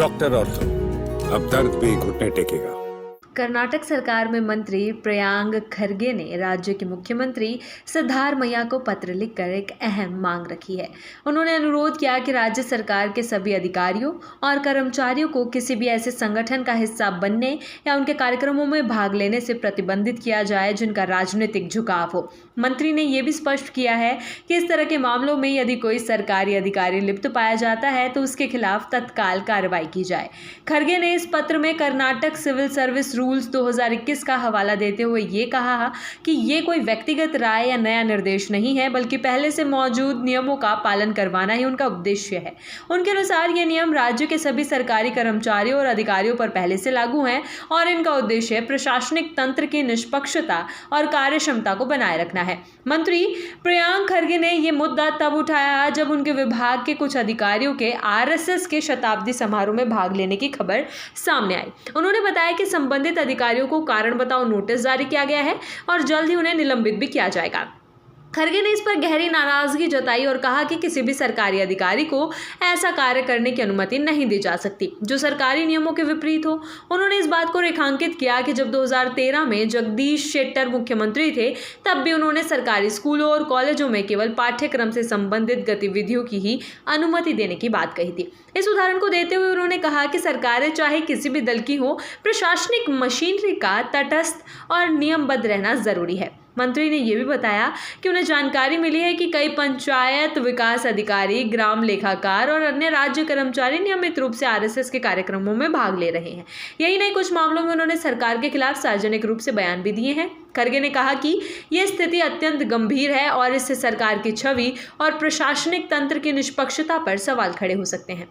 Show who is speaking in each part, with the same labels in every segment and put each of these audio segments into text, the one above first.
Speaker 1: Doctor ortho, अब दर्द भी घुटने टेकेगा।
Speaker 2: कर्नाटक सरकार में मंत्री प्रियांक खरगे ने राज्य के मुख्यमंत्री सिद्धारमैया को पत्र लिखकर एक अहम मांग रखी है। उन्होंने अनुरोध किया कि राज्य सरकार के सभी अधिकारियों और कर्मचारियों को किसी भी ऐसे संगठन का हिस्सा बनने या उनके कार्यक्रमों में भाग लेने से प्रतिबंधित किया जाए जिनका राजनीतिक झुकाव हो। मंत्री ने यह भी स्पष्ट किया है कि इस तरह के मामलों में यदि कोई सरकारी अधिकारी लिप्त पाया जाता है तो उसके खिलाफ तत्काल कार्रवाई की जाए। खरगे ने इस पत्र में कर्नाटक सिविल सर्विस रूल्स 2021 का हवाला देते हुए ये कहा कि ये कोई व्यक्तिगत राय या नया निर्देश नहीं है, बल्कि पहले से मौजूद नियमों का पालन करवाना ही उनका उद्देश्य है। उनके अनुसार ये नियम राज्य के सभी सरकारी कर्मचारियों और अधिकारियों पर पहले से लागू हैं और इनका उद्देश्य प्रशासनिक तंत्र की निष्पक्षता और कार्यक्षमता को बनाए रखना है। मंत्री प्रियांक खरगे ने यह मुद्दा तब उठाया जब उनके विभाग के कुछ अधिकारियों के आरएसएस के शताब्दी समारोह में भाग लेने की खबर सामने आई। उन्होंने बताया कि संबंधित अधिकारियों को कारण बताओ नोटिस जारी किया गया है और जल्द ही उन्हें निलंबित भी किया जाएगा। खरगे ने इस पर गहरी नाराजगी जताई और कहा कि किसी भी सरकारी अधिकारी को ऐसा कार्य करने की अनुमति नहीं दी जा सकती जो सरकारी नियमों के विपरीत हो। उन्होंने इस बात को रेखांकित किया कि जब 2013 में जगदीश शेट्टर मुख्यमंत्री थे तब भी उन्होंने सरकारी स्कूलों और कॉलेजों में केवल पाठ्यक्रम से संबंधित गतिविधियों की ही अनुमति देने की बात कही थी। इस उदाहरण को देते हुए उन्होंने कहा कि सरकारें चाहे किसी भी दल की हो, प्रशासनिक मशीनरी का तटस्थ और नियमबद्ध रहना जरूरी है। मंत्री ने यह भी बताया कि उन्हें जानकारी मिली है कि कई पंचायत विकास अधिकारी, ग्राम लेखाकार और अन्य राज्य कर्मचारी नियमित रूप से आरएसएस के कार्यक्रमों में भाग ले रहे हैं। यही नहीं, कुछ मामलों में उन्होंने सरकार के खिलाफ सार्वजनिक रूप से बयान भी दिए हैं। खरगे ने कहा कि यह स्थिति अत्यंत गंभीर है और इससे सरकार की छवि और प्रशासनिक तंत्र की निष्पक्षता पर सवाल खड़े हो सकते हैं।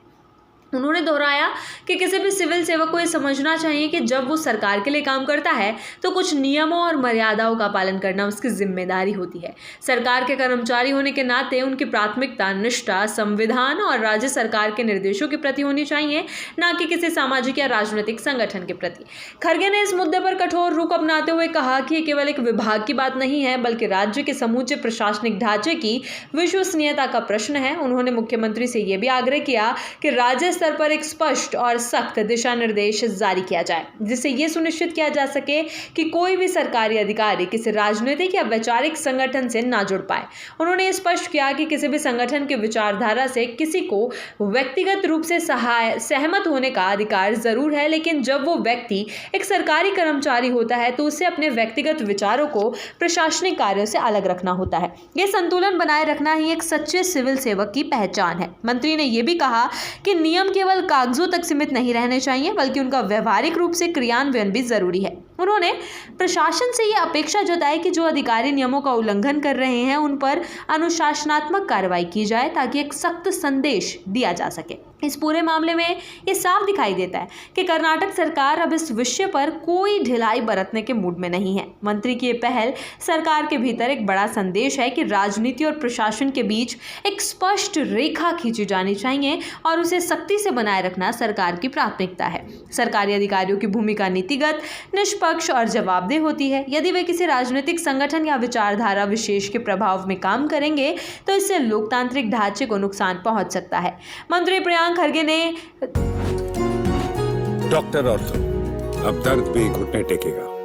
Speaker 2: उन्होंने दोहराया कि किसी भी सिविल सेवक को यह समझना चाहिए कि जब वो सरकार के लिए काम करता है तो कुछ नियमों और मर्यादाओं का पालन करना उसकी जिम्मेदारी होती है। सरकार के कर्मचारी होने के नाते उनकी प्राथमिकता निष्ठा संविधान और राज्य सरकार के निर्देशों के प्रति होनी चाहिए, न कि किसी सामाजिक या राजनीतिक संगठन के प्रति। खरगे ने इस मुद्दे पर कठोर रुख अपनाते हुए कहा कि यह केवल एक विभाग की बात नहीं है, बल्कि राज्य के समूचे प्रशासनिक ढांचे की विश्वसनीयता का प्रश्न है। उन्होंने मुख्यमंत्री से यह भी आग्रह किया कि राज्य स्तर पर एक स्पष्ट और सख्त दिशा निर्देश जारी किया जाए जिससे यह सुनिश्चित किया जा सके कि कोई भी सरकारी अधिकारी किसी राजनीतिक या वैचारिक संगठन से ना जुड़ पाए। उन्होंने यह स्पष्ट किया कि किसी भी संगठन की विचारधारा से किसी को व्यक्तिगत रूप से सहमत होने का अधिकार जरूर है, लेकिन जब वो व्यक्ति एक सरकारी कर्मचारी होता है तो उसे अपने व्यक्तिगत विचारों को प्रशासनिक कार्यों से अलग रखना होता है। यह संतुलन बनाए रखना ही एक सच्चे सिविल सेवक की पहचान है। मंत्री ने यह भी कहा कि नियम केवल कागजों तक सीमित नहीं रहने चाहिए, बल्कि उनका व्यवहारिक रूप से क्रियान्वयन भी जरूरी है। उन्होंने प्रशासन से यह अपेक्षा जताई कि जो अधिकारी नियमों का उल्लंघन कर रहे हैं उन पर अनुशासनात्मक कार्रवाई की जाए ताकि एक सख्त संदेश दिया जा सके। इस पूरे मामले में ये साफ दिखाई देता है कि कर्नाटक सरकार अब इस विषय पर कोई ढिलाई बरतने के मूड में नहीं है। मंत्री की ये पहल सरकार के भीतर एक बड़ा संदेश है कि राजनीति और प्रशासन के बीच एक स्पष्ट रेखा खींची जानी चाहिए और उसे सख्ती से बनाए रखना सरकार की प्राथमिकता है। सरकारी अधिकारियों की भूमिका नीतिगत, निष्पक्ष और जवाबदेह होती है। यदि वे किसी राजनीतिक संगठन या विचारधारा विशेष के प्रभाव में काम करेंगे तो इससे लोकतांत्रिक ढांचे को नुकसान पहुंच सकता है। मंत्री प्रियांक खरगे ने
Speaker 1: डॉक्टर ऑर्थो, अब दर्द भी घुटने टेकेगा।